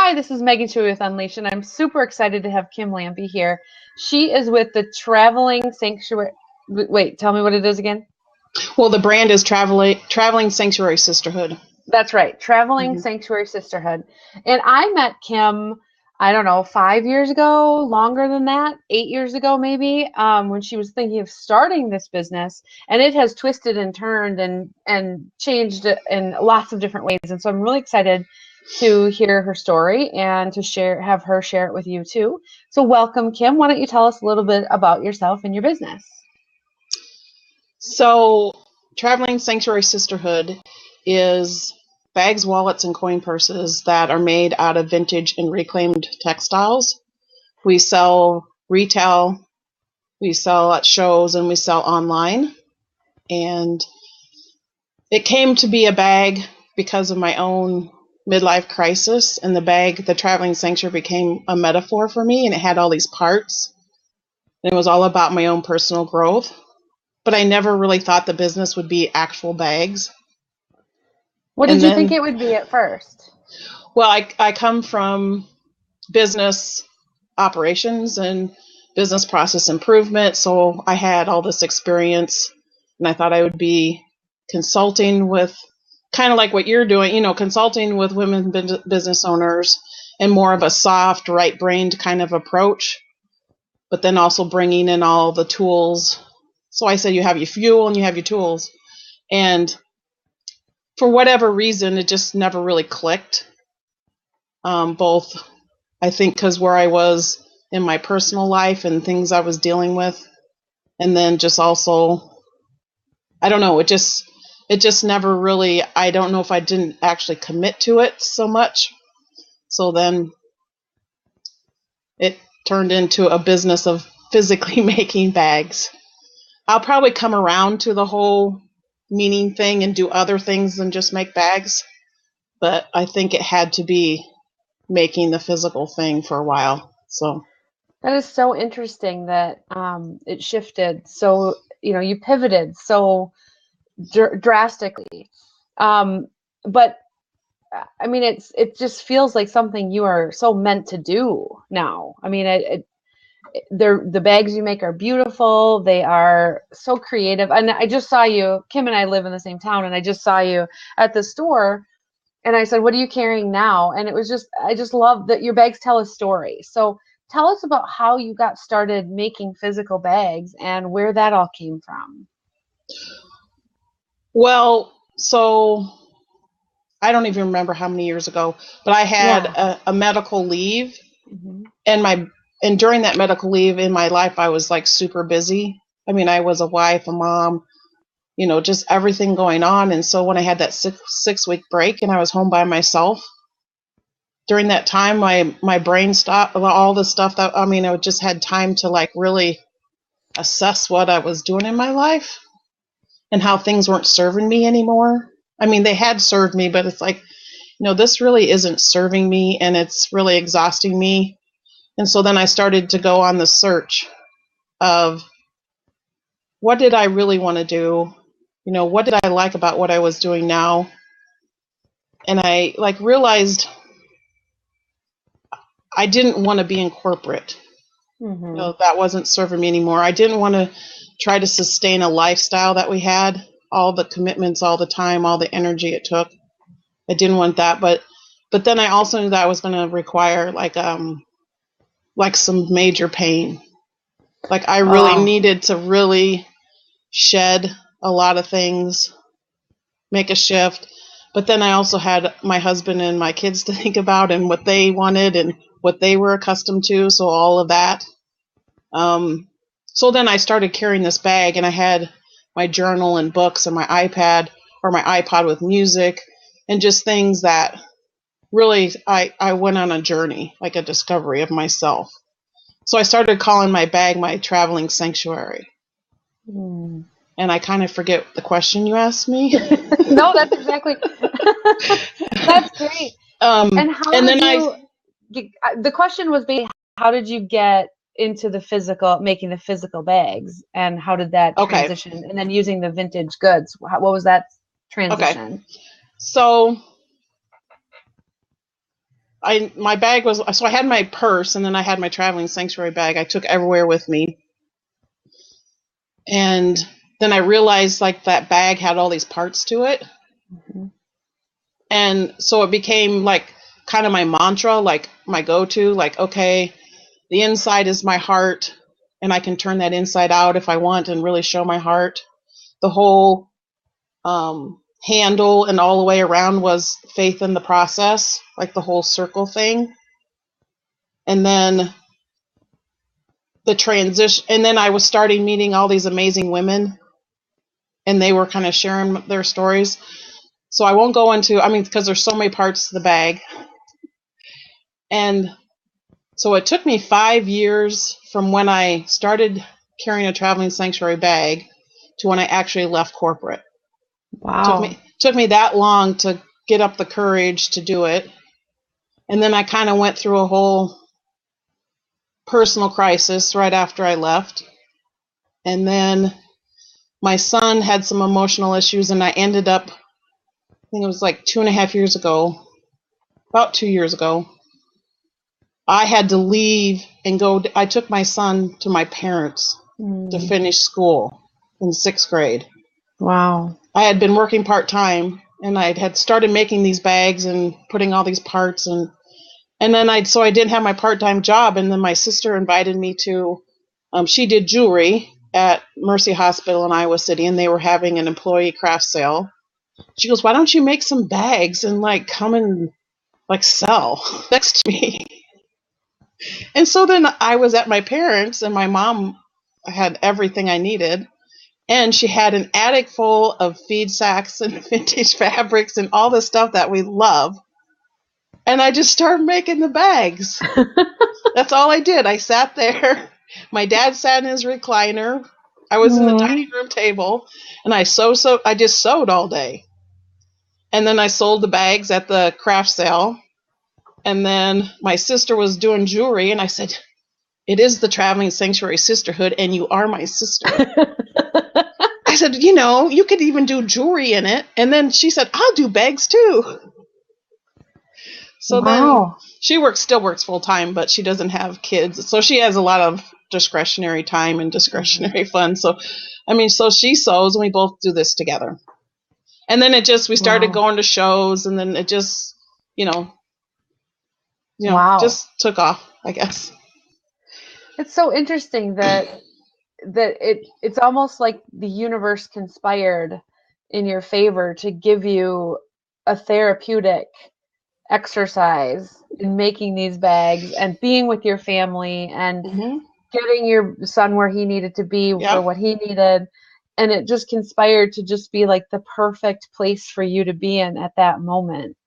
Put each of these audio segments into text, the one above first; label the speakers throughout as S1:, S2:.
S1: Hi, this is Megan Chewy with Unleash, and I'm super excited to have Kim Lampe here. She is with the Traveling Sanctuary. Wait, tell me what it is again.
S2: Well, the brand is Traveling Sanctuary Sisterhood.
S1: That's right, Traveling
S2: Mm-hmm.
S1: Sanctuary Sisterhood. And I met Kim, I don't know, 5 years ago, longer than that, 8 years ago maybe, when she was thinking of starting this business. And it has twisted and turned and changed in lots of different ways. And so I'm really excited to hear her story and to have her share it with you too. So welcome, Kim. Why don't you tell us a little bit about yourself and your business?
S2: So, Traveling Sanctuary Sisterhood is bags, wallets, and coin purses that are made out of vintage and reclaimed textiles. We sell retail, we sell at shows, and we sell online. And it came to be a bag because of my own midlife crisis. And the Traveling Sanctuary, became a metaphor for me, and it had all these parts. And it was all about my own personal growth. But I never really thought the business would be actual bags.
S1: What did you think it would be at first?
S2: Well, I come from business operations and business process improvement, so I had all this experience, and I thought I would be consulting with, kind of like what you're doing, consulting with women business owners, and more of a soft, right-brained kind of approach, but then also bringing in all the tools. So I said, you have your fuel and you have your tools. And for whatever reason, it just never really clicked. Both, I think, because where I was in my personal life and things I was dealing with. And then just also, I don't know, it just never really, I don't know if I didn't actually commit to it so much. So then it turned into a business of physically making bags. I'll probably come around to the whole meaning thing and do other things than just make bags. But I think it had to be making the physical thing for a while. So
S1: that is so interesting that it shifted. So, you pivoted so drastically. But I mean, it just feels like something you are so meant to do now. I mean, the bags you make are beautiful. They are so creative. And I just saw you, Kim and I live in the same town, and I just saw you at the store, and I said, what are you carrying now? And I just love that your bags tell a story. So tell us about how you got started making physical bags and where that all came from.
S2: Well, so I don't even remember how many years ago, but I had a medical leave,
S1: Mm-hmm.
S2: and during that medical leave in my life, I was like super busy. I mean, I was a wife, a mom, just everything going on. And so when I had that 6 week break and I was home by myself, during that time, my brain stopped, all the stuff that, I mean, I just had time to like really assess what I was doing in my life and how things weren't serving me anymore. I mean, they had served me, but it's like, this really isn't serving me, and it's really exhausting me. And so then I started to go on the search of what did I really want to do? What did I like about what I was doing now? And I like realized I didn't want to be in corporate.
S1: Mm-hmm.
S2: That wasn't serving me anymore. I didn't want to try to sustain a lifestyle that we had, all the commitments, all the time, all the energy it took. I didn't want that, but then I also knew that I was going to require like some major pain. Like I really needed to really shed a lot of things, make a shift. But then I also had my husband and my kids to think about, and what they wanted and what they were accustomed to. So all of that. So then I started carrying this bag, and I had my journal and books and my iPad or my iPod with music and just things that really I went on a journey, like a discovery of myself. So I started calling my bag my traveling sanctuary.
S1: Mm.
S2: And I kind of forget the question you asked me.
S1: No, that's exactly. That's great. And how did you? The question was basically, how did you get into making the physical bags, and how did that transition? And then using the vintage goods, what was that transition?
S2: Okay. So my bag was, so I had my purse and then I had my traveling sanctuary bag I took everywhere with me. And then I realized like that bag had all these parts to it.
S1: Mm-hmm.
S2: And so it became like kind of my mantra, like my go-to, like, okay, the inside is my heart and I can turn that inside out if I want and really show my heart. The whole handle and all the way around was faith in the process, like the whole circle thing. And then the transition, and then I was starting meeting all these amazing women and they were kind of sharing their stories. So I won't go into, I mean, because there's so many parts to the bag. And so it took me 5 years from when I started carrying a traveling sanctuary bag to when I actually left corporate.
S1: Wow.
S2: Took me that long to get up the courage to do it. And then I kind of went through a whole personal crisis right after I left. And then my son had some emotional issues and I ended up, I think it was like 2.5 years ago, about 2 years ago, I had to leave and go. I took my son to my parents to finish school in 6th grade.
S1: Wow.
S2: I had been working part-time and I had started making these bags and putting all these parts and then so I didn't have my part-time job. And then my sister invited me to, she did jewelry at Mercy Hospital in Iowa City and they were having an employee craft sale. She goes, why don't you make some bags and like come and like sell next to me? And so then I was at my parents and my mom had everything I needed. And she had an attic full of feed sacks and vintage fabrics and all the stuff that we love. And I just started making the bags. That's all I did. I sat there. My dad sat in his recliner. I was in the dining room table and I just sewed all day. And then I sold the bags at the craft sale. And then my sister was doing jewelry and I said, it is the Traveling Sanctuary Sisterhood and you are my sister. I said, you could even do jewelry in it. And then she said, I'll do bags too. So then she still works full time, but she doesn't have kids. So she has a lot of discretionary time and discretionary fun. So, so she sews and we both do this together. And then we started going to shows and then it just, just took off, I guess.
S1: It's so interesting that it's almost like the universe conspired in your favor to give you a therapeutic exercise in making these bags and being with your family and getting your son where he needed to be for what he needed. And it just conspired to just be like the perfect place for you to be in at that moment.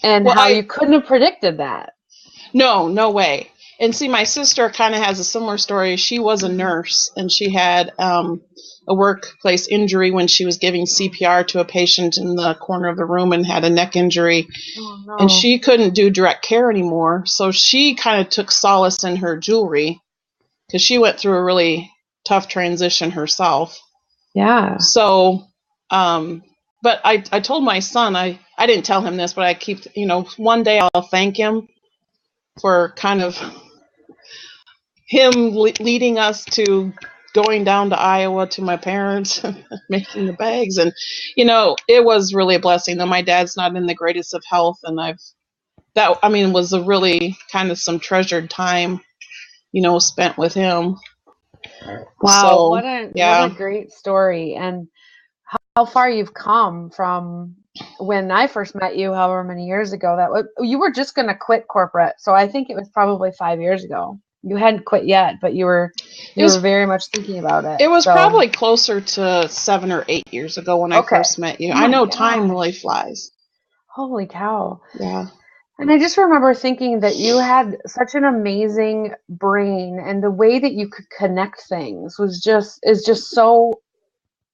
S1: And you couldn't have predicted that.
S2: No way. And see, my sister kind of has a similar story. She was a nurse and she had a workplace injury when she was giving CPR to a patient in the corner of the room and had a neck injury.
S1: Oh, no.
S2: And she couldn't do direct care anymore. So she kind of took solace in her jewelry because she went through a really tough transition herself.
S1: Yeah.
S2: So, but I told my son, I didn't tell him this, but I keep, one day I'll thank him for kind of him leading us to going down to Iowa to my parents making the bags. And, it was really a blessing. Though my dad's not in the greatest of health. And was a really kind of some treasured time, spent with him.
S1: Wow.
S2: So,
S1: what a great story. And how far you've come from when I first met you, however many years ago, you were just going to quit corporate. So I think it was probably 5 years ago. You hadn't quit yet, but you were very much thinking about it.
S2: It was probably closer to 7 or 8 years ago when I first met you. I know time really flies.
S1: Holy cow.
S2: Yeah.
S1: And I just remember thinking that you had such an amazing brain and the way that you could connect things is just so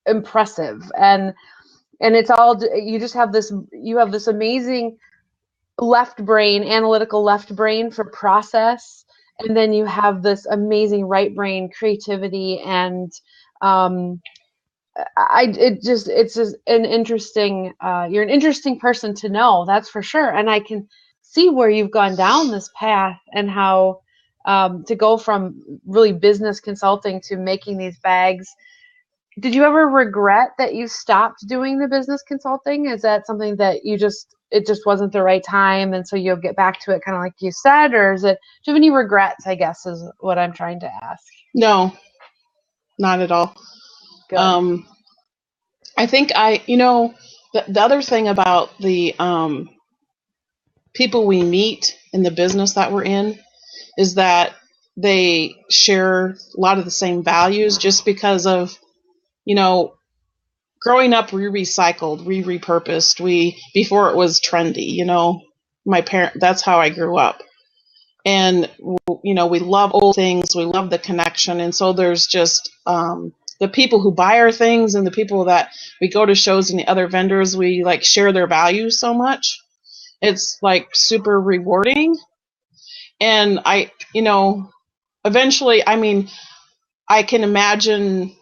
S1: impressive. And it's all, you have this amazing analytical left brain for process. And then you have this amazing right brain creativity and it's just an interesting you're an interesting person to know, that's for sure. And I can see where you've gone down this path and how to go from really business consulting to making these bags. Did you ever regret that you stopped doing the business consulting? Is that something that it just wasn't the right time and so you'll get back to it kind of like you said, or do you have any regrets, I guess is what I'm trying to ask?
S2: No, not at all.
S1: Good.
S2: I think the other thing about the people we meet in the business that we're in is that they share a lot of the same values just because of, growing up, we recycled, we repurposed, before it was trendy, that's how I grew up. And, we love old things, we love the connection. And so there's just the people who buy our things and the people that we go to shows and the other vendors, we like share their values so much. It's like super rewarding. And eventually, I can imagine,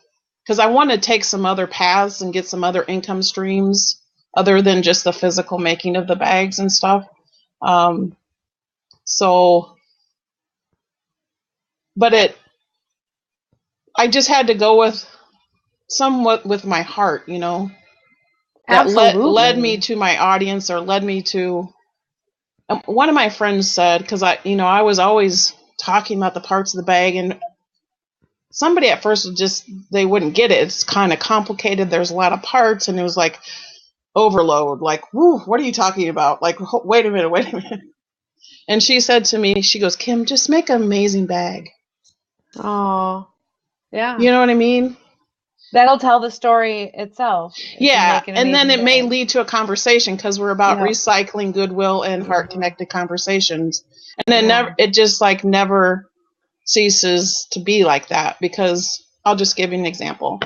S2: because I want to take some other paths and get some other income streams other than just the physical making of the bags and stuff. I just had to go with somewhat with my heart, that
S1: Absolutely.
S2: led me to my audience, or led me to, one of my friends said, because I was always talking about the parts of the bag, and somebody at first they wouldn't get it. It's kind of complicated. There's a lot of parts, and it was like overload. Like, whoo, what are you talking about? Like, wait a minute. And she said to me, she goes, Kim, just make an amazing bag.
S1: Oh, yeah.
S2: You know what I mean?
S1: That'll tell the story itself.
S2: Yeah, and then it may lead to a conversation, because we're about recycling goodwill and heart-connected conversations. And then it just like never ceases to be like that, because I'll just give you an example.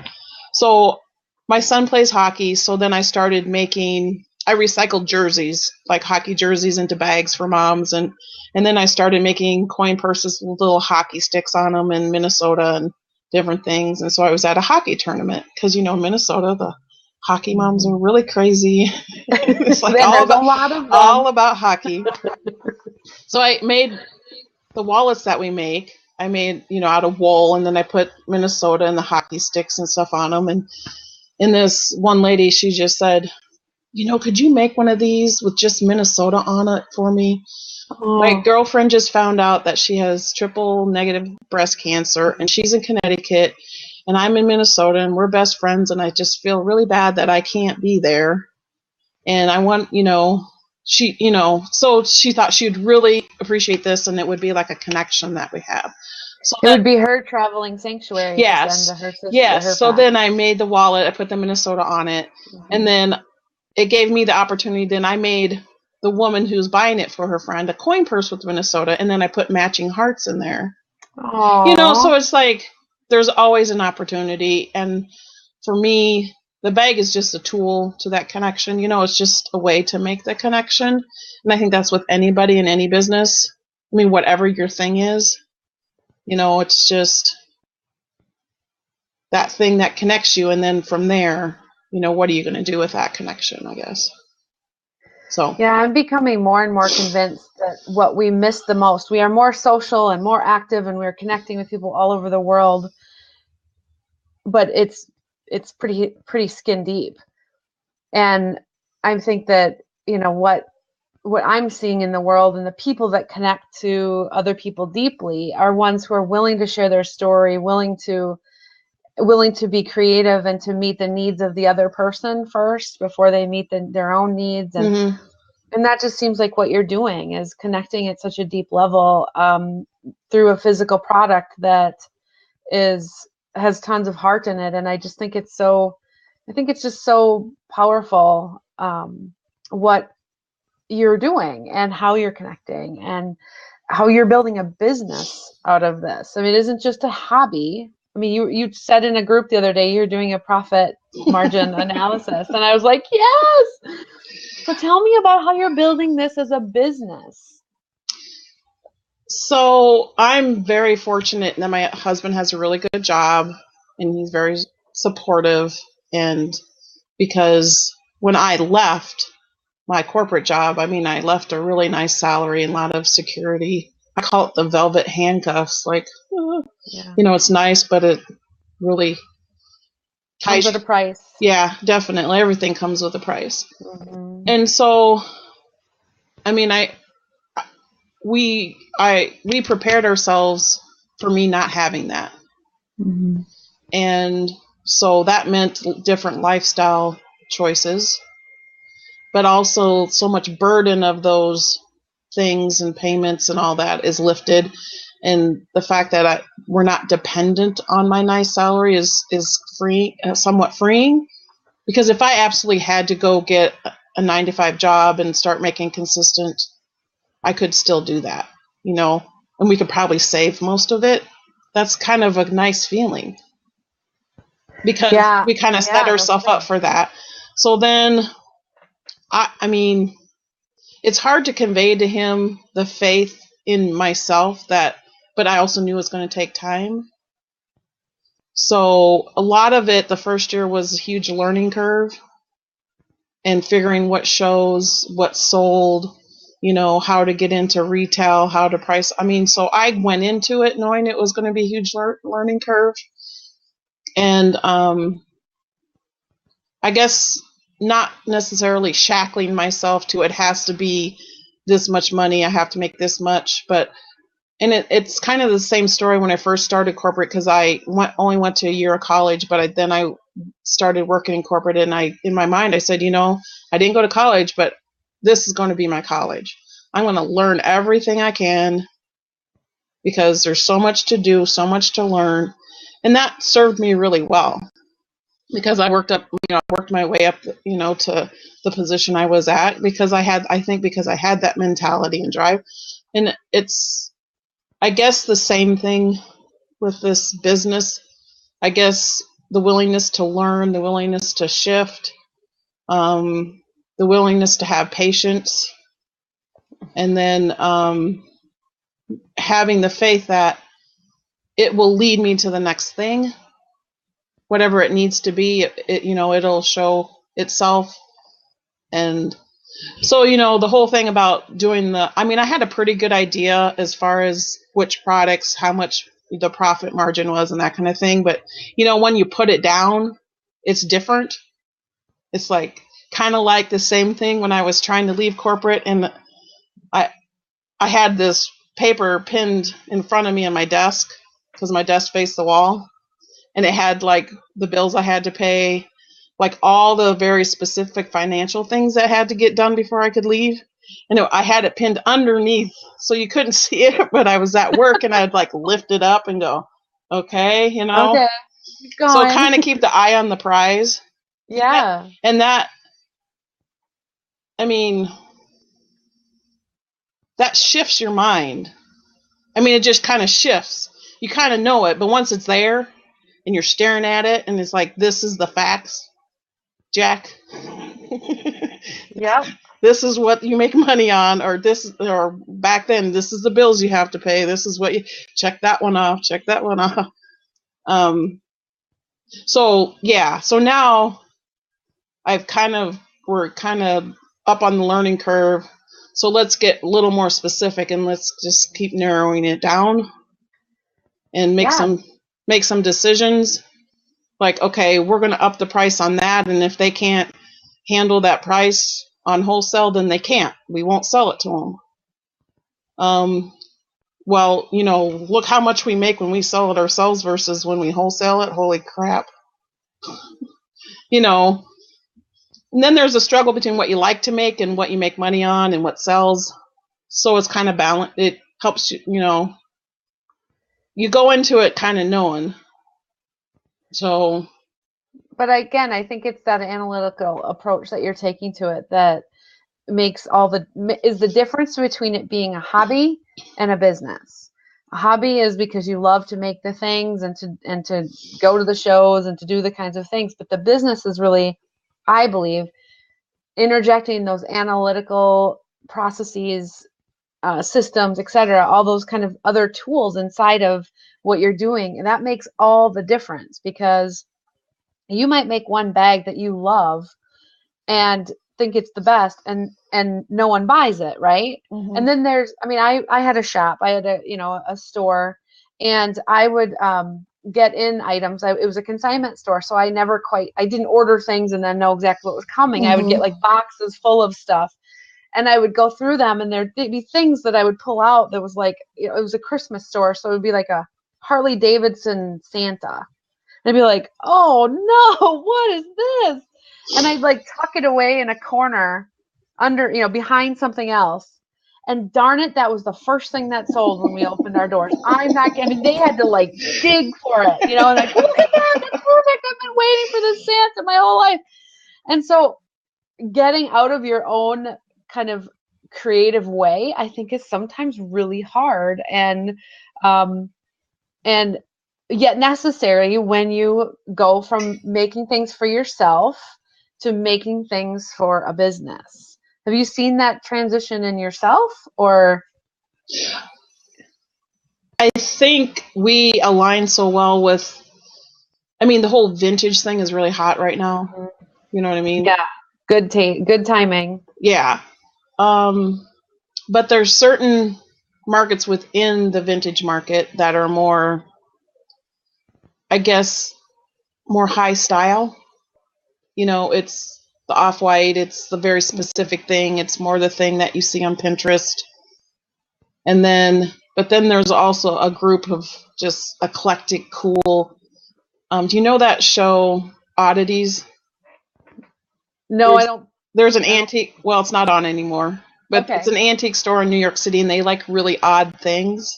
S2: So my son plays hockey, so then I recycled jerseys, like hockey jerseys, into bags for moms, and then I started making coin purses with little hockey sticks on them in Minnesota and different things. And so I was at a hockey tournament, because Minnesota, the hockey moms are really crazy. It's like all about hockey. So I made the wallets that we make. I made, out of wool, and then I put Minnesota and the hockey sticks and stuff on them. And this one lady, she just said, could you make one of these with just Minnesota on it for me? Oh. My girlfriend just found out that she has triple negative breast cancer, and she's in Connecticut, and I'm in Minnesota, and we're best friends, and I just feel really bad that I can't be there. And I want, so she thought she would really appreciate this, and it would be like a connection that we have. So
S1: it would be her traveling sanctuary.
S2: Yes.
S1: To send to her sister,
S2: yes.
S1: her
S2: so then I made the wallet. I put the Minnesota on it. Mm-hmm. And then it gave me the opportunity. Then I made the woman who's buying it for her friend a coin purse with Minnesota. And then I put matching hearts in there.
S1: Aww.
S2: So it's like there's always an opportunity. And for me, the bag is just a tool to that connection. It's just a way to make the connection. And I think that's with anybody in any business. Whatever your thing is. It's just that thing that connects you. And then from there, what are you going to do with that connection, I guess? So
S1: yeah, I'm becoming more and more convinced that what we miss the most, we are more social and more active, and we're connecting with people all over the world. But it's pretty skin deep. And I think that, what I'm seeing in the world and the people that connect to other people deeply are ones who are willing to share their story, willing to be creative and to meet the needs of the other person first before they meet their own needs. And mm-hmm. and that just seems like what you're doing is connecting at such a deep level through a physical product that has tons of heart in it. And I just think it's just so powerful what you're doing and how you're connecting and how you're building a business out of this. It isn't just a hobby. You said in a group the other day you're doing a profit margin analysis, and I was like, yes. So tell me about how you're building this as a business.
S2: So I'm very fortunate that my husband has a really good job, and he's very supportive. And because when I left, my corporate job, I mean, I left a really nice salary and a lot of security. I call it the velvet handcuffs. Like,
S1: Yeah.
S2: it's nice, but it really
S1: Comes
S2: ties.
S1: at a price.
S2: Yeah, definitely. Everything comes with a price.
S1: Mm-hmm.
S2: And so, I mean, we prepared ourselves for me not having that.
S1: Mm-hmm.
S2: And so that meant different lifestyle choices, but also so much burden of those things and payments and all that is lifted. And the fact that we're not dependent on my nice salary is free, somewhat freeing. Because if I absolutely had to go get a 9 to 5 job and start making consistent, I could still do that, and we could probably save most of it. That's kind of a nice feeling because
S1: Yeah.
S2: we kind of set
S1: Yeah, no
S2: ourselves up
S1: kidding.
S2: for that. So then, I mean, it's hard to convey to him the faith in myself but I also knew it was going to take time. So a lot of it, the first year was a huge learning curve and figuring what shows, what sold, how to get into retail, how to price. I mean, so I went into it knowing it was going to be a huge learning curve. And I guess not necessarily shackling myself to it has to be this much money, I have to make this much, and it's kind of the same story when I first started corporate, because I only went to a year of college, but then I started working in corporate, and in my mind I said, I didn't go to college, but this is going to be my college. I'm going to learn everything I can because there's so much to do, so much to learn, and that served me really well because I worked my way up, to the position I was at because I had that mentality and drive, and it's, I guess, the same thing with this business. I guess the willingness to learn, the willingness to shift, the willingness to have patience, and then having the faith that it will lead me to the next thing, whatever it needs to be. It'll show itself. And so, the whole thing about doing I had a pretty good idea as far as which products, how much the profit margin was and that kind of thing. But, when you put it down, it's different. It's like kind of like the same thing when I was trying to leave corporate, and I had this paper pinned in front of me on my desk because my desk faced the wall, and it had like the bills I had to pay, like all the very specific financial things that had to get done before I could leave. And I had it pinned underneath so you couldn't see it, but I was at work and I'd like lift it up and go, okay,
S1: Okay. Keep
S2: So
S1: going.
S2: kind of keep the eye on the prize.
S1: Yeah.
S2: And that, I mean, that shifts your mind. I mean, it just kind of shifts. You kind of know it, but once it's there and you're staring at it and it's like, this is the facts, Jack.
S1: Yep.
S2: This is what you make money on, or back then, this is the bills you have to pay. This is what you check that one off, check that one off. So yeah, so now we're kind of up on the learning curve. So let's get a little more specific and let's just keep narrowing it down and make some decisions. Like, okay, we're going to up the price on that, and if they can't handle that price on wholesale, then they can't. We won't sell it to them. Well, look how much we make when we sell it ourselves versus when we wholesale it. Holy crap. And then there's a struggle between what you like to make and what you make money on and what sells. So it's kind of balanced. It helps you, you go into it kind of knowing. So.
S1: But again, I think it's that analytical approach that you're taking to it that is the difference between it being a hobby and a business. A hobby is because you love to make the things and to go to the shows and to do the kinds of things. But the business is really, I believe, interjecting those analytical processes, systems, etc., all those kind of other tools inside of what you're doing. And that makes all the difference, because you might make one bag that you love, and think it's the best, and no one buys it, right? And then there's, I mean, I had a shop, I had a store, and I would get in items. It was a consignment store, so I didn't order things and then know exactly what was coming. I would get like boxes full of stuff, and I would go through them, and there'd be things that I would pull out that was like, it was a Christmas store, so it would be like a Harley Davidson Santa. And I'd be like, oh no, what is this? And I'd like tuck it away in a corner under, behind something else. And darn it, that was the first thing that sold when we opened our doors. I'm not kidding. They had to like dig for it, and like, look at that, that's perfect. I've been waiting for this Santa my whole life. And so getting out of your own kind of creative way, I think, is sometimes really hard and yet necessary when you go from making things for yourself to making things for a business. Have you seen that transition in yourself, or?
S2: I think we align so well with, the whole vintage thing is really hot right now. You know what I mean?
S1: Yeah. Good timing.
S2: Yeah. But there's certain markets within the vintage market that are more, I guess, more high style. It's the off-white, it's the very specific thing. It's more the thing that you see on Pinterest. But then there's also a group of just eclectic, cool. Do you know that show Oddities?
S1: No, I don't.
S2: There's an antique, well, it's not on anymore, but
S1: Okay.
S2: It's an antique store in New York City, and they like really odd things.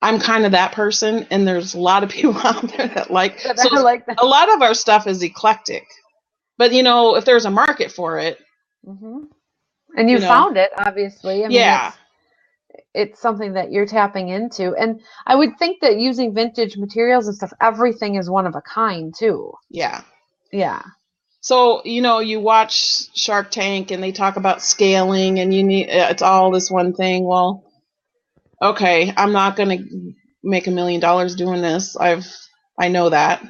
S2: I'm kind of that person, and there's a lot of people out there that like that. A lot of our stuff is eclectic, but if there's a market for it,
S1: and you found it, obviously. I mean,
S2: yeah,
S1: it's something that you're tapping into, and I would think that using vintage materials and stuff, everything is one of a kind too.
S2: Yeah.
S1: So
S2: you watch Shark Tank, and they talk about scaling, and it's all this one thing. Well, okay, I'm not going to make $1 million doing this. I know that.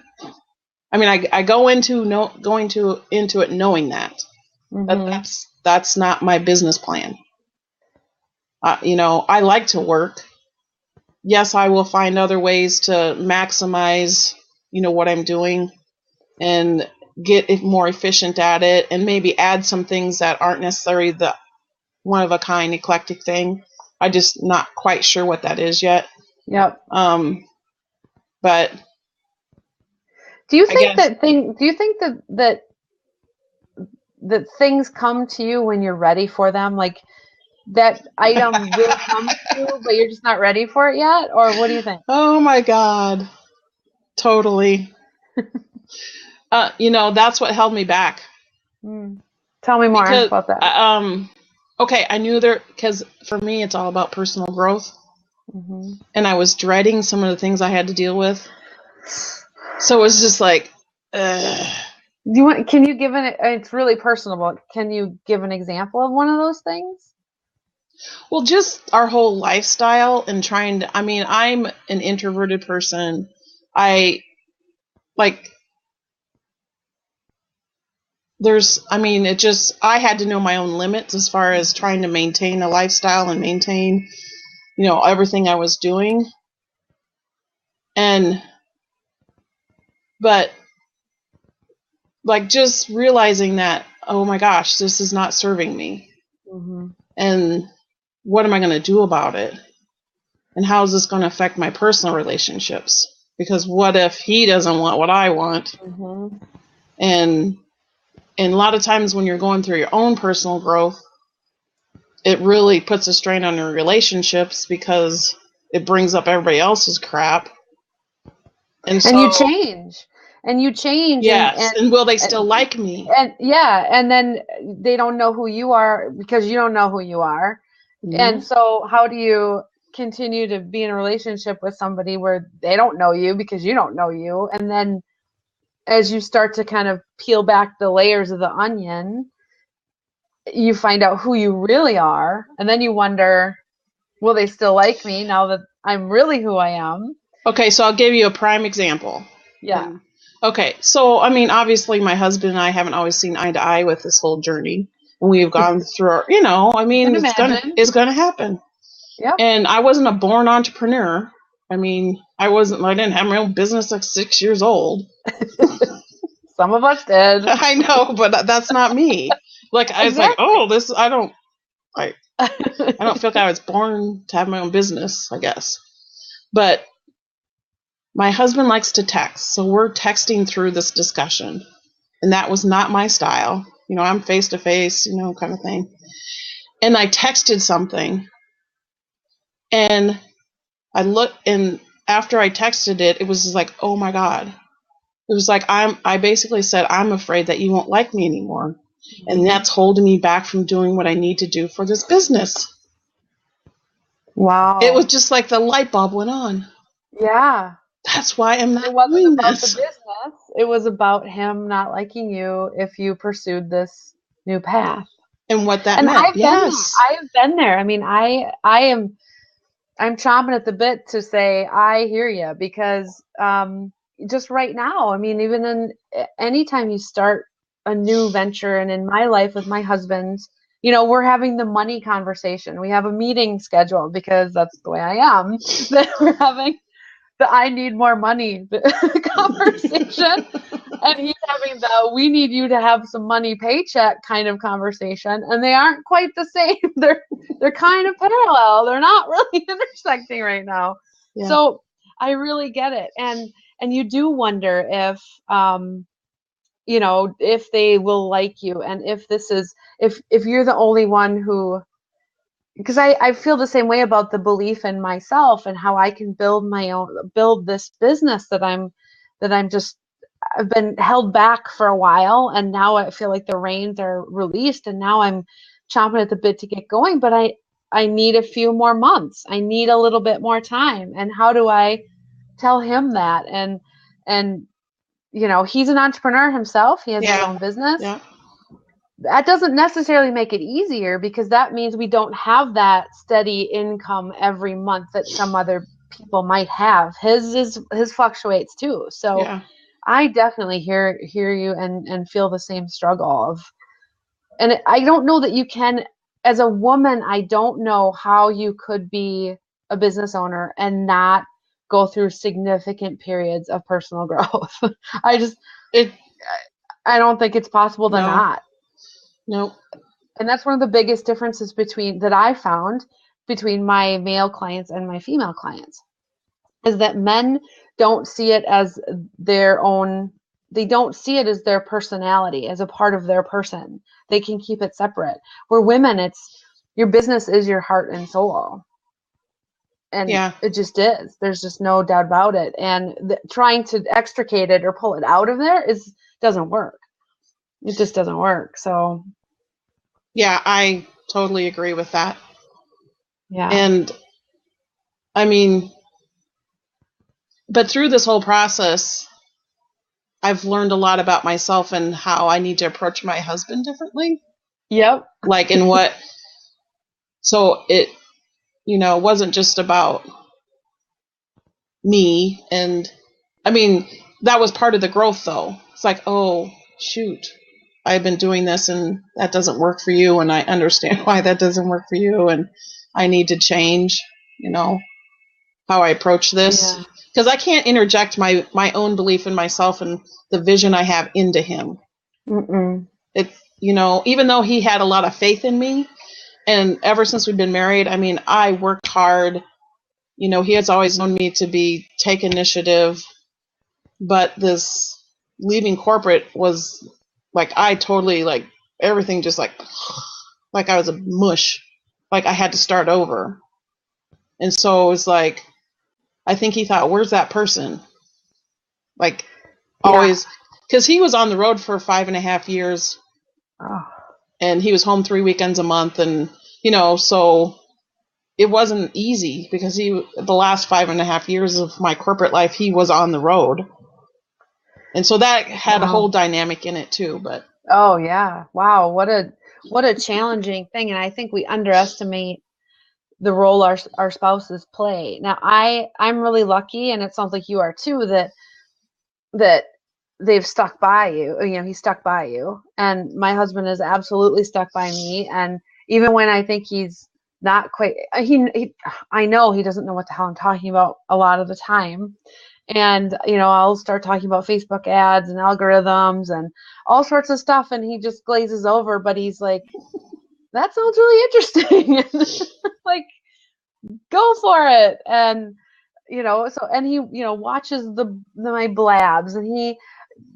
S2: I go into it knowing that, but that's not my business plan. I like to work. Yes, I will find other ways to maximize, what I'm doing, and get it more efficient at it, and maybe add some things that aren't necessarily the one of a kind eclectic thing. I'm just not quite sure what that is yet.
S1: Yep.
S2: But
S1: do you think that things come to you when you're ready for them? Like that item will come to you, but you're just not ready for it yet? Or what do you think?
S2: Oh my God. Totally. That's what held me back.
S1: Tell me more about that.
S2: Okay, I knew because for me, it's all about personal growth. And I was dreading some of the things I had to deal with. So it was just like,
S1: can you give it's really personal, but can you give an example of one of those things?
S2: Well, just our whole lifestyle and I'm an introverted person. I had to know my own limits as far as trying to maintain a lifestyle and maintain, everything I was doing. But just realizing that, oh my gosh, this is not serving me. And what am I going to do about it? And how is this going to affect my personal relationships? Because what if he doesn't want what I want? And a lot of times when you're going through your own personal growth, it really puts a strain on your relationships because it brings up everybody else's crap. And
S1: you change.
S2: Yes. And will they still like me?
S1: And then they don't know who you are because you don't know who you are. And so how do you continue to be in a relationship with somebody where they don't know you because you don't know you? And then as you start to kind of peel back the layers of the onion, you find out who you really are. And then you wonder, will they still like me now that I'm really who I am?
S2: Okay, so I'll give you a prime example.
S1: Yeah.
S2: Okay, so I mean, obviously, my husband and I haven't always seen eye to eye with this whole journey. We've gone through our, I
S1: You
S2: mean,
S1: can imagine.
S2: it's gonna happen.
S1: Yep.
S2: And I wasn't a born entrepreneur. I mean, I didn't have my own business at 6 years old.
S1: Some of us did.
S2: I know, but that's not me. Like, I was like,
S1: Exactly.
S2: oh, I don't feel like I was born to have my own business, I guess. But my husband likes to text, so we're texting through this discussion. And that was not my style. I'm face to face, kind of thing. And I texted something, and I looked, and after I texted it, it was like, oh my God. It was like, I basically said, I'm afraid that you won't like me anymore. And that's holding me back from doing what I need to do for this business.
S1: Wow.
S2: It was just like the light bulb went on.
S1: Yeah.
S2: That's why I'm
S1: It
S2: not
S1: wasn't
S2: doing
S1: about the
S2: this.
S1: business. It was about him not liking you if you pursued this new path.
S2: And what that
S1: And
S2: meant.
S1: I've been there.
S2: Yes.
S1: I have been there. I mean, I'm chomping at the bit to say I hear you because just right now, I mean, even in anytime you start a new venture, and in my life with my husband, we're having the money conversation. We have a meeting scheduled because that's the way I am. That we're having the I need more money conversation, and he's having the we need you to have some money paycheck kind of conversation, and they aren't quite the same. They're kind of parallel. They're not really intersecting right now.
S2: Yeah.
S1: So I really get it, and you do wonder if they will like you, and if you're the only one who, because I feel the same way about the belief in myself and how I can build this business I've been held back for a while, and now I feel like the reins are released, and now I'm chomping at the bit to get going, but I need a few more months. I need a little bit more time. And how do I tell him that? And he's an entrepreneur himself. He has his own business.
S2: Yeah.
S1: That doesn't necessarily make it easier, because that means we don't have that steady income every month that some other people might have. His fluctuates too. So
S2: Yeah.
S1: I definitely hear you and feel the same struggle and I don't know that you can, as a woman, I don't know how you could be a business owner and not go through significant periods of personal growth. I don't think it's possible to not.
S2: Nope.
S1: And that's one of the biggest differences that I found between my male clients and my female clients, is that men don't see it as their own. They don't see it as their personality, as a part of their person. They can keep it separate. Where women, it's your business is your heart and soul. And it just is. There's just no doubt about it. And trying to extricate it or pull it out of there doesn't work. It just doesn't work. So
S2: yeah, I totally agree with that.
S1: Yeah.
S2: And I mean, but through this whole process, I've learned a lot about myself and how I need to approach my husband differently.
S1: Yep.
S2: Like so it, wasn't just about me. And I mean, that was part of the growth though. It's like, oh, shoot, I've been doing this and that doesn't work for you. And I understand why that doesn't work for you. And I need to change, how I approach this. Because I can't interject my own belief in myself and the vision I have into him. It, even though he had a lot of faith in me, and ever since we've been married, I mean, I worked hard. He has always known me to take initiative, but this leaving corporate was like, I totally, like, everything just like I was a mush, like I had to start over. And so it was like, I think he thought, where's that person? Like, always, because he was on the road for 5.5 years, and he was home 3 weekends a month, and so it wasn't easy, because the last 5.5 years of my corporate life, he was on the road, and so that had a whole dynamic in it too. But
S1: oh yeah, wow, what a challenging thing, and I think we underestimate the role our spouses play. Now I'm really lucky, and it sounds like you are too, that they've stuck by you. You know, he's stuck by you. And my husband is absolutely stuck by me. And even when I think he's not quite, I know he doesn't know what the hell I'm talking about a lot of the time. And, you know, I'll start talking about Facebook ads and algorithms and all sorts of stuff. And he just glazes over, but he's like, that sounds really interesting. Like, go for it. And, you know, so, and he, you know, watches my blabs and he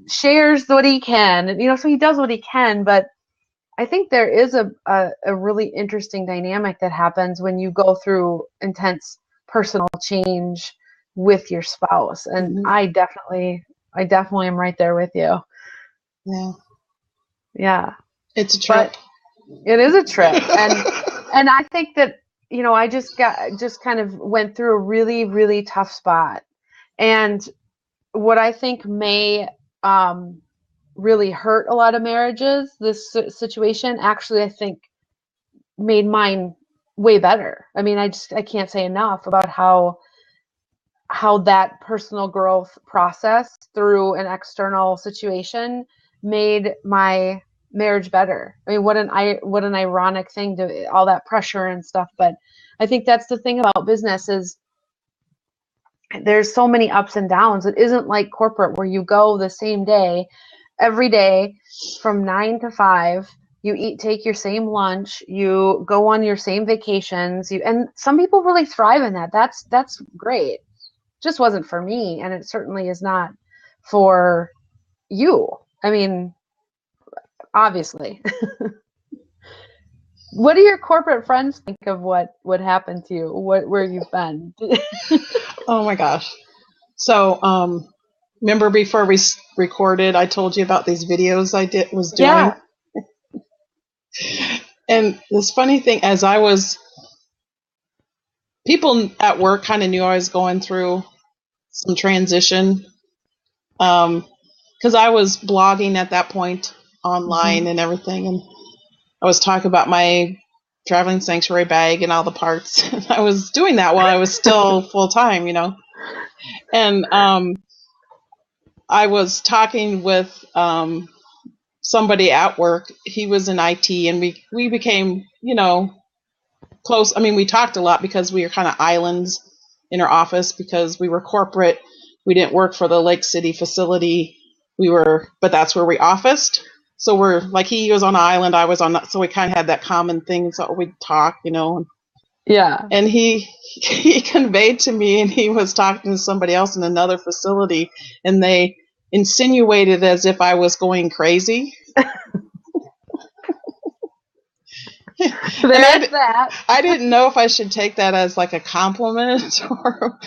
S1: shares what he can, and, you know, so he does what he can. But I think there is a really interesting dynamic that happens when you go through intense personal change with your spouse. And
S2: Mm-hmm.
S1: I definitely am right there with you.
S2: Yeah.
S1: Yeah.
S2: It's a trip.
S1: But it is a trip. And I think that, you know, I just kind of went through a really, really tough spot. And what I think may really hurt a lot of marriages, this situation, actually, I think made mine way better. I mean, I can't say enough about how that personal growth process through an external situation made my marriage better. I mean, what an ironic thing, to all that pressure and stuff. But I think that's the thing about business is there's so many ups and downs. It isn't like corporate where you go the same day, every day from 9 to 5. You take your same lunch. You go on your same vacations. And some people really thrive in that. That's great. Just wasn't for me, and it certainly is not for you. I mean, obviously. What do your corporate friends think of what would happen to you? Where you've been?
S2: Oh my gosh. So, remember before we recorded, I told you about these videos I was doing?
S1: Yeah.
S2: And this funny thing, people at work kind of knew I was going through some transition, because I was blogging at that point online and everything, and I was talking about my traveling sanctuary bag and all the parts. I was doing that while I was still full time, you know. And I was talking with somebody at work. He was in IT, and we became, you know, close. I mean, we talked a lot because we were kind of islands in our office because we were corporate. We didn't work for the Lake City facility. But that's where we officed. So we're like, he was on an island, I was on that. So we kind of had that common thing. So we'd talk, you know.
S1: Yeah.
S2: And he conveyed to me, and he was talking to somebody else in another facility, and they insinuated as if I was going crazy.
S1: There's that.
S2: I didn't know if I should take that as like a compliment or.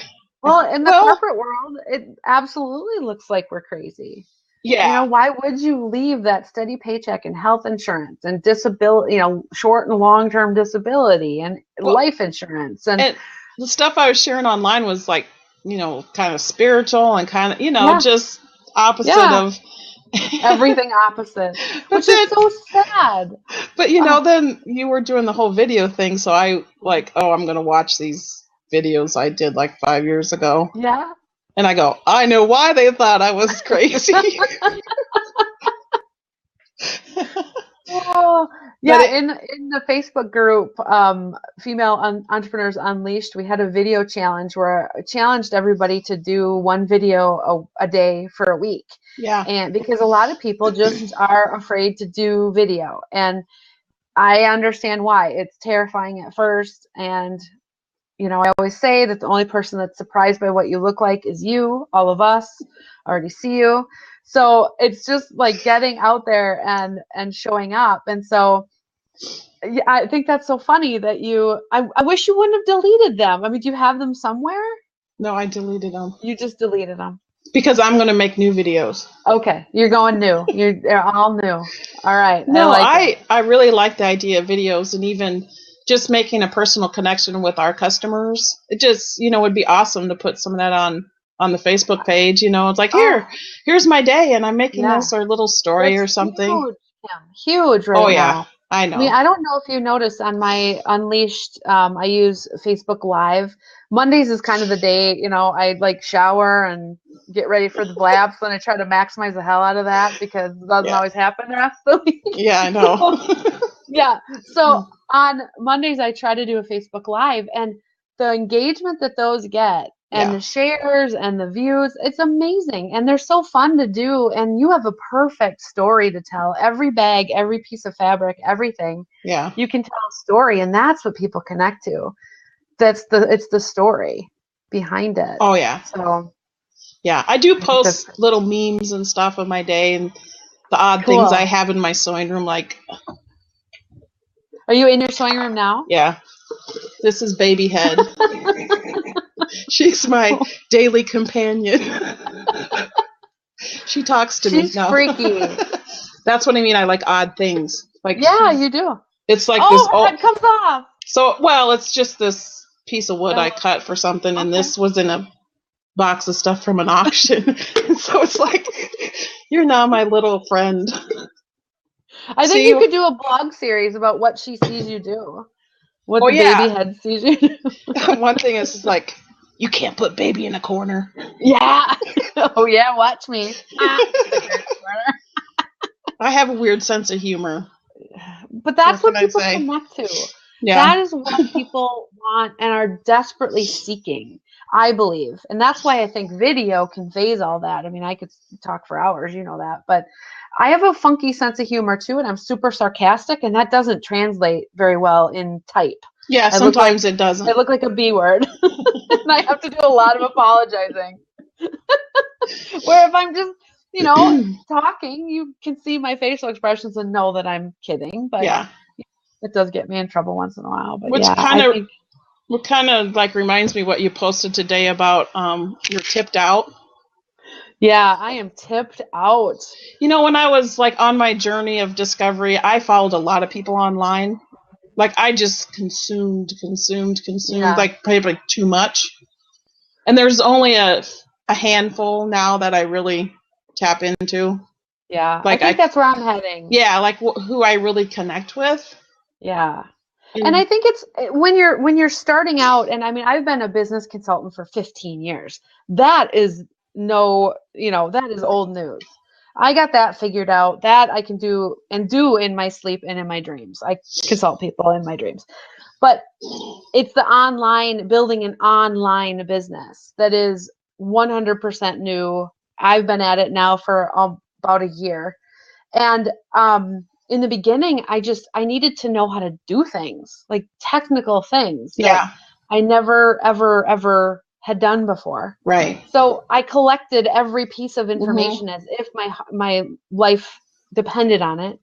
S1: Well, in the corporate world, it absolutely looks like we're crazy.
S2: Yeah.
S1: You know, why would you leave that steady paycheck and health insurance and disability, you know, short and long-term disability and life insurance? And
S2: the stuff I was sharing online was like, you know, kind of spiritual and kind of, you know, just opposite of
S1: everything opposite, which is so sad.
S2: But, you know, then you were doing the whole video thing. So I like, I'm going to watch these videos I did like 5 years ago.
S1: Yeah.
S2: And I go, I know why they thought I was crazy.
S1: Yeah, in the Facebook group, Female Entrepreneurs Unleashed, we had a video challenge where I challenged everybody to do one video a day for a week.
S2: Yeah.
S1: And because a lot of people just are afraid to do video. And I understand why. It's terrifying at first. And, you know, I always say that the only person that's surprised by what you look like is you. All of us already see you. So it's just like getting out there and showing up. And so yeah, I think that's so funny that I wish you wouldn't have deleted them. I mean, do you have them somewhere?
S2: No, I deleted them.
S1: You just deleted them.
S2: Because I'm going to make new videos.
S1: Okay. You're going new. They're all new. All right.
S2: No, I really like the idea of videos, and even just making a personal connection with our customers. It just, you know, would be awesome to put some of that on the Facebook page. You know, it's like, here's my day, and I'm making this or little story or something.
S1: Huge right now.
S2: Yeah, I know.
S1: I mean, I don't know if you noticed on my Unleashed, I use Facebook Live. Mondays is kind of the day, you know, I like shower and get ready for the blabs. Then I try to maximize the hell out of that because it doesn't always happen the rest of the week.
S2: Yeah, I know.
S1: Yeah. So on Mondays, I try to do a Facebook Live, and the engagement that those get and the shares and the views, it's amazing. And they're so fun to do. And you have a perfect story to tell. Every bag, every piece of fabric, everything.
S2: Yeah.
S1: You can tell a story, and that's what people connect to. It's the story behind it.
S2: Oh, yeah.
S1: So
S2: yeah, I do post little memes and stuff of my day and the odd things I have in my sewing room, like.
S1: Are you in your sewing room now?
S2: Yeah. This is Baby Head. She's my daily companion. She talks to me now. She's
S1: freaky.
S2: That's what I mean. I like odd things. Like
S1: yeah, you do.
S2: It's like
S1: this. Oh, head comes off.
S2: So, well, it's just this piece of wood I cut for something, and this was in a box of stuff from an auction. So it's like, you're now my little friend.
S1: I think you could do a blog series about what she sees you do. What the baby head sees you do.
S2: One thing is like, you can't put baby in a corner.
S1: Yeah. Oh, yeah, watch me.
S2: I have a weird sense of humor.
S1: But that's what people connect to. Yeah. That is what people want and are desperately seeking, I believe. And that's why I think video conveys all that. I mean, I could talk for hours, you know that. But I have a funky sense of humor, too, and I'm super sarcastic, and that doesn't translate very well in type.
S2: Yeah, sometimes it doesn't.
S1: I look like a B word, and I have to do a lot of apologizing. Where if I'm just, talking, you can see my facial expressions and know that I'm kidding. But it does get me in trouble once in a while. But
S2: what kind of like reminds me what you posted today about you're tipped out.
S1: Yeah, I am tipped out.
S2: When I was like on my journey of discovery, I followed a lot of people online. Like I just consumed, like probably too much. And there's only a handful now that I really tap into.
S1: Yeah, like I think that's where I'm heading.
S2: Yeah, like who I really connect with.
S1: Yeah. And I think it's when you're starting out, and I mean, I've been a business consultant for 15 years. That is that is old news. I got that figured out. That I can do in my sleep and in my dreams. I consult people in my dreams. But it's the building an online business that is 100% new. I've been at it now for about a year. And in the beginning, I needed to know how to do things, like technical things.
S2: Yeah.
S1: I never, ever had done before.
S2: Right.
S1: So I collected every piece of information as if my life depended on it.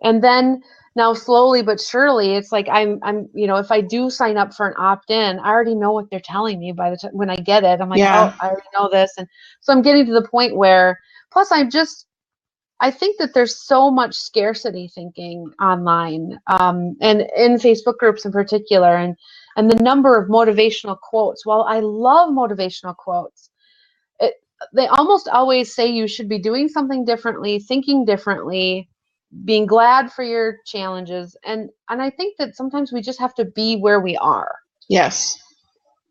S1: And then now slowly but surely, it's like I'm if I do sign up for an opt-in, I already know what they're telling me by the time when I get it. I'm like, oh, I already know this. And so I'm getting to the point where, plus I think that there's so much scarcity thinking online, and in Facebook groups in particular, and the number of motivational quotes. While I love motivational quotes, they almost always say you should be doing something differently, thinking differently, being glad for your challenges. And I think that sometimes we just have to be where we are.
S2: Yes.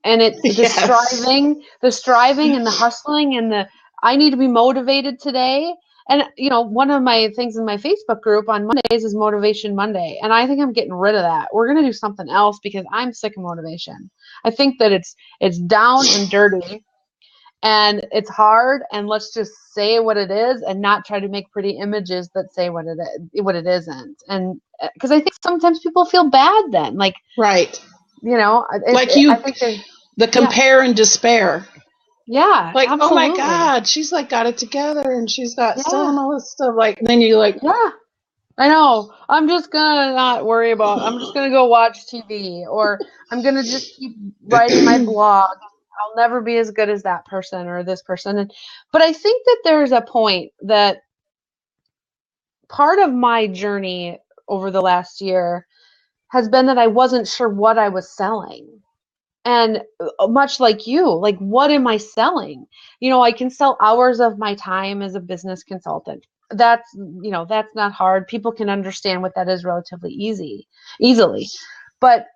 S1: And it's the striving and the hustling and I need to be motivated today. And, one of my things in my Facebook group on Mondays is Motivation Monday. And I think I'm getting rid of that. We're going to do something else because I'm sick of motivation. I think that it's down and dirty and it's hard. And let's just say what it is and not try to make pretty images that say what it isn't. And because I think sometimes people feel bad then. Like,
S2: right.
S1: I think
S2: the compare and despair.
S1: Yeah,
S2: like
S1: absolutely.
S2: Oh my God, she's like got it together and she's got selling all this stuff. Like then you like,
S1: I know. I'm just gonna not worry about. I'm just gonna go watch TV, or I'm gonna just keep writing my blog. I'll never be as good as that person or this person. But I think that there's a point that part of my journey over the last year has been that I wasn't sure what I was selling. And much like you, like, what am I selling? I can sell hours of my time as a business consultant. That's not hard. People can understand what that is relatively easily. But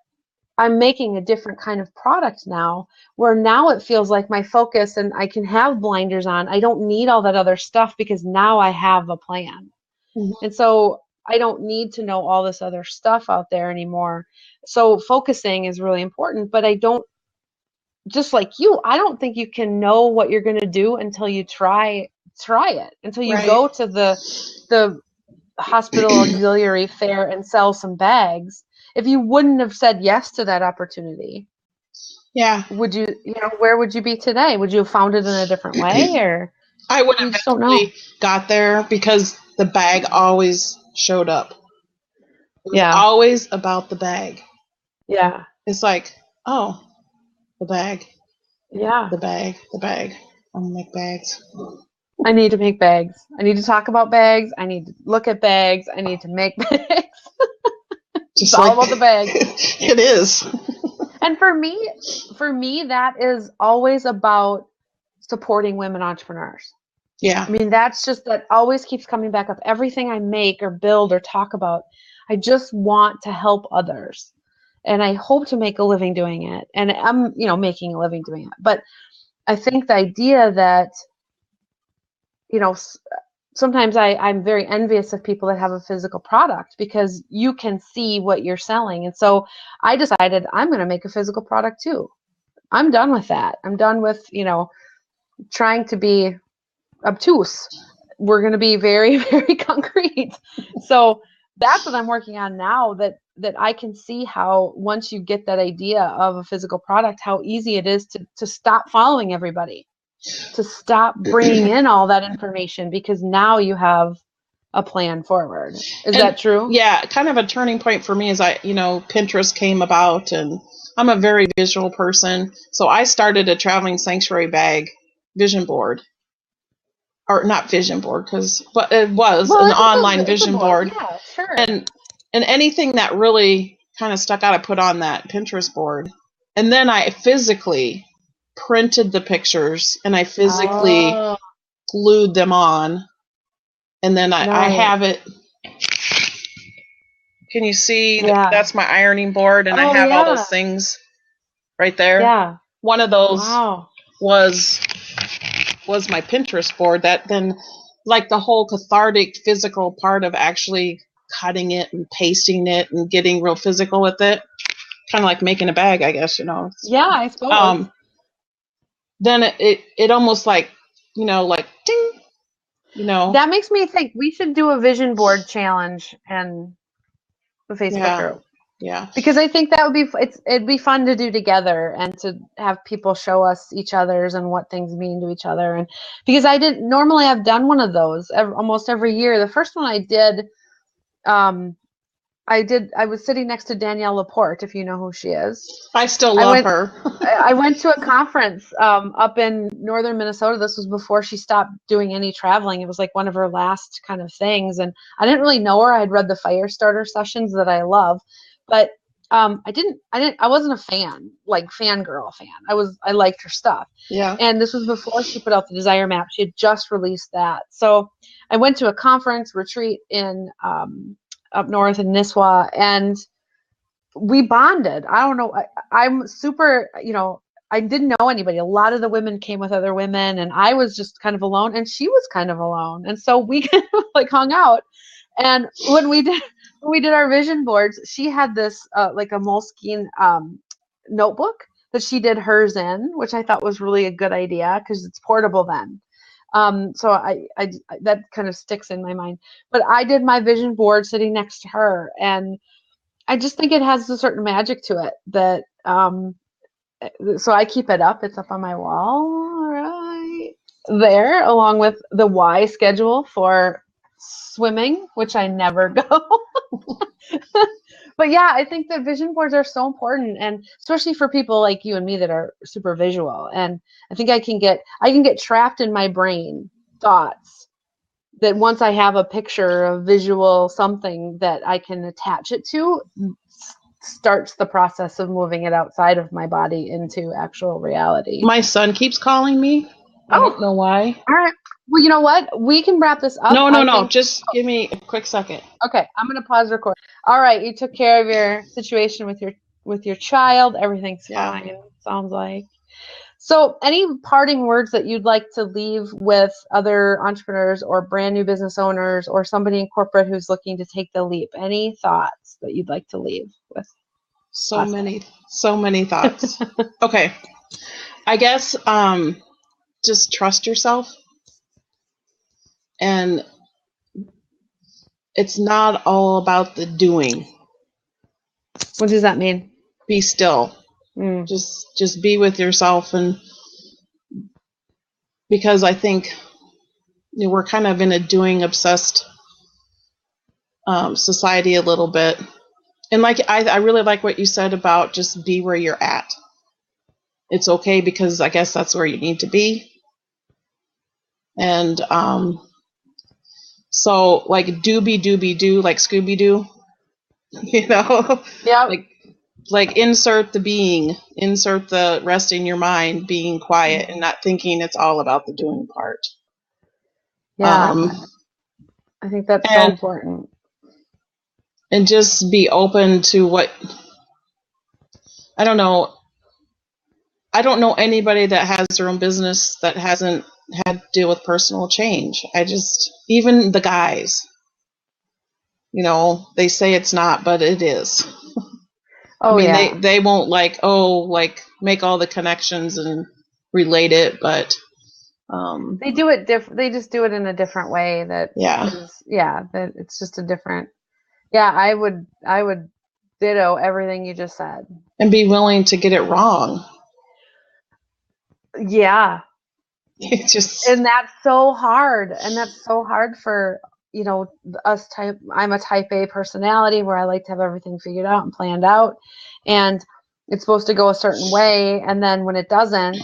S1: I'm making a different kind of product now, where now it feels like my focus and I can have blinders on. I don't need all that other stuff because now I have a plan.
S2: Mhm.
S1: And so I don't need to know all this other stuff out there anymore. So focusing is really important, but I don't, just like you, I don't think you can know what you're going to do until you try it, until you
S2: Right.
S1: go to the hospital auxiliary fair and sell some bags. If you wouldn't have said yes to that opportunity,
S2: Yeah.
S1: would you, where would you be today? Would you have found it in a different way, or
S2: I would
S1: you
S2: have
S1: just don't know?
S2: eventually got there because the bag always showed up. It was
S1: Yeah.
S2: always about the bag.
S1: Yeah.
S2: It's like, oh, the bag,
S1: Yeah.
S2: the bag, the bag. I'm gonna make bags.
S1: I need to make bags. I need to talk about bags. I need to look at bags. I need to make bags. It's
S2: Just
S1: all
S2: like
S1: about the bag.
S2: it is.
S1: And for me, that is always about supporting women entrepreneurs.
S2: Yeah.
S1: I mean, that always keeps coming back up. Everything I make or build or talk about, I just want to help others. And I hope to make a living doing it. And I'm, making a living doing it. But I think the idea that, sometimes I'm very envious of people that have a physical product because you can see what you're selling. And so I decided I'm going to make a physical product too. I'm done with that. I'm done with, trying to be obtuse. We're going to be very, very concrete. So that's what I'm working on now, that I can see how once you get that idea of a physical product, how easy it is to stop following everybody, to stop bringing in all that information, because now you have a plan forward. Is
S2: And
S1: that true?
S2: yeah, kind of a turning point for me is Pinterest came about, and I'm a very visual person. So I started a traveling sanctuary bag vision board, or not vision board, but it was
S1: Well,
S2: an
S1: it's
S2: online
S1: a
S2: vision
S1: board.
S2: board.
S1: Yeah, sure.
S2: And anything that really kind of stuck out, I put on that Pinterest board. And then I physically printed the pictures and I physically
S1: Oh,
S2: glued them on. And then I
S1: nice.
S2: have it. Can you see that?
S1: Yeah.
S2: That's my ironing board, and I
S1: Oh,
S2: have all
S1: yeah.
S2: those things right there.
S1: Yeah.
S2: One of those
S1: Wow.
S2: was my Pinterest board. That then, like, the whole cathartic physical part of actually cutting it and pasting it and getting real physical with it, kind of like making a bag, I guess.
S1: Yeah, I suppose.
S2: Then it almost like, like ding,
S1: That makes me think we should do a vision board challenge and the Facebook
S2: yeah,
S1: group,
S2: yeah.
S1: because I think that would be it'd be fun to do together and to have people show us each other's and what things mean to each other. And because I've done one of those almost every year. The first one I did, I was sitting next to Danielle Laporte, if you know who she is.
S2: I still
S1: I
S2: love
S1: went
S2: her.
S1: I went to a conference up in northern Minnesota. This was before she stopped doing any traveling. It was like one of her last kind of things. And I didn't really know her. I had read the Firestarter sessions that I love, but I wasn't a fan, like fangirl fan. I liked her stuff.
S2: Yeah.
S1: And this was before she put out the Desire Map. She had just released that. So I went to a conference retreat in up north in Nisswa, and we bonded. I don't know. I'm super, I didn't know anybody. A lot of the women came with other women, and I was just kind of alone, and she was kind of alone. And so we kind of like hung out. And when we did our vision boards, she had this like a Moleskine notebook that she did hers in, which I thought was really a good idea because it's portable then. So I that kind of sticks in my mind. But I did my vision board sitting next to her, and I just think it has a certain magic to it that so I keep it up. It's up on my wall right there, along with the Y schedule for swimming, which I never go. But yeah, I think that vision boards are so important, and especially for people like you and me that are super visual. And I think I can get trapped in my brain thoughts that once I have a picture, a visual something that I can attach it to, starts the process of moving it outside of my body into actual reality.
S2: My son keeps calling me. I don't know why.
S1: All right. Well, you know what? We can wrap this up.
S2: No. Just give me a quick second.
S1: Okay, I'm going to pause record. All right, you took care of your situation with your with your child. Everything's fine, sounds like. So any parting words that you'd like to leave with other entrepreneurs or brand new business owners or somebody in corporate who's looking to take the leap? Any thoughts that you'd like to leave with?
S2: So many thoughts. Okay. I guess just trust yourself, and it's not all about the doing.
S1: What does that mean?
S2: Be still. Just be with yourself, and because I think we're kind of in a doing obsessed society a little bit. And like I really like what you said about just be where you're at. It's okay because I guess that's where you need to be. And so like doobie doo, like Scooby Doo,
S1: Yeah.
S2: Like insert the rest in your mind, being quiet and not thinking it's all about the doing part.
S1: Yeah. I think that's so important.
S2: And just be open to what, I don't know anybody that has their own business that hasn't had to deal with personal change. Even the guys, they say it's not, but it is.
S1: Oh,
S2: I mean, they won't make all the connections and relate it, but
S1: they do it different. They just do it in a different way. That it's just a different. Yeah, I would ditto everything you just said.
S2: And be willing to get it wrong.
S1: Yeah. And that's so hard. And that's so hard for, us I'm a type A personality where I like to have everything figured out and planned out. And it's supposed to go a certain way. And then when it doesn't,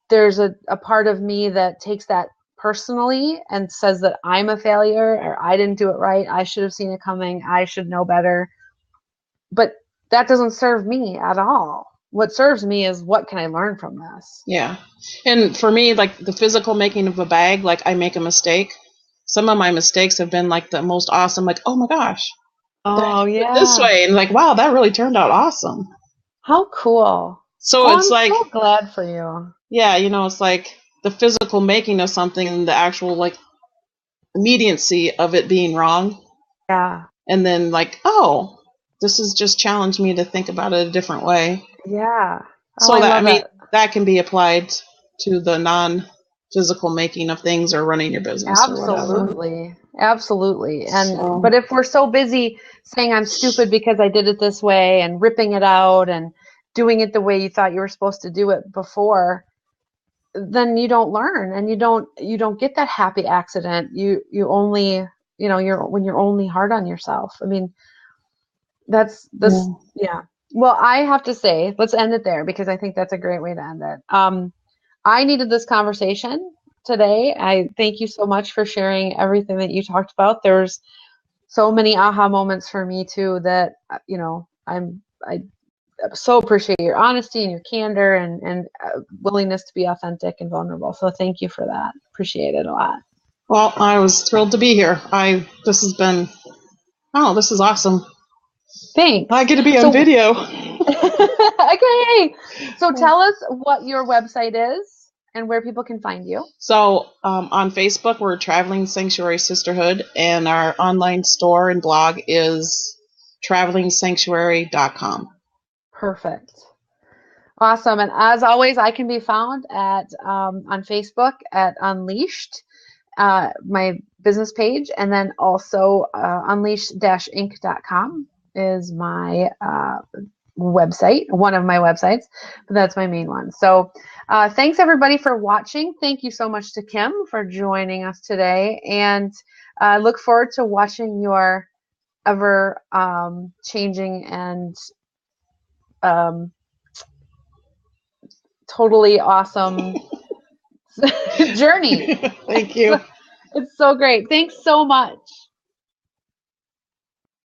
S1: there's a part of me that takes that personally and says that I'm a failure or I didn't do it right. I should have seen it coming. I should know better. But that doesn't serve me at all. What serves me is what can I learn from this?
S2: Yeah. And for me, like the physical making of a bag, like I make a mistake. Some of my mistakes have been like the most awesome, like, oh my gosh.
S1: Oh, yeah.
S2: This way. And like, wow, that really turned out awesome.
S1: How cool.
S2: So it's
S1: I'm so glad for you.
S2: Yeah, it's like the physical making of something and the actual like immediacy of it being wrong.
S1: Yeah.
S2: And then like, oh, this has just challenged me to think about it a different way.
S1: Yeah.
S2: So that can be applied to the non-physical making of things or running your business.
S1: Absolutely. Absolutely. And but if we're so busy saying I'm stupid because I did it this way and ripping it out and doing it the way you thought you were supposed to do it before, then you don't learn and you don't get that happy accident. You only, when you're only hard on yourself. I mean, that's this. Yeah. Well, I have to say, let's end it there because I think that's a great way to end it. I needed this conversation today. I thank you so much for sharing everything that you talked about. There's so many aha moments for me too that, I so appreciate your honesty and your candor and willingness to be authentic and vulnerable. So thank you for that. Appreciate it a lot.
S2: Well, I was thrilled to be here. This is awesome.
S1: Thanks.
S2: I get to be on video.
S1: Okay. So tell us what your website is and where people can find you.
S2: So on Facebook, we're Traveling Sanctuary Sisterhood, and our online store and blog is travelingsanctuary.com.
S1: Perfect. Awesome. And as always, I can be found on Facebook at Unleashed, my business page, and then also unleashed-inc.com is my website, one of my websites, but that's my main one. So thanks everybody for watching. Thank you so much to Kim for joining us today, and look forward to watching your ever changing and totally awesome journey.
S2: Thank you.
S1: It's so great. Thanks so much.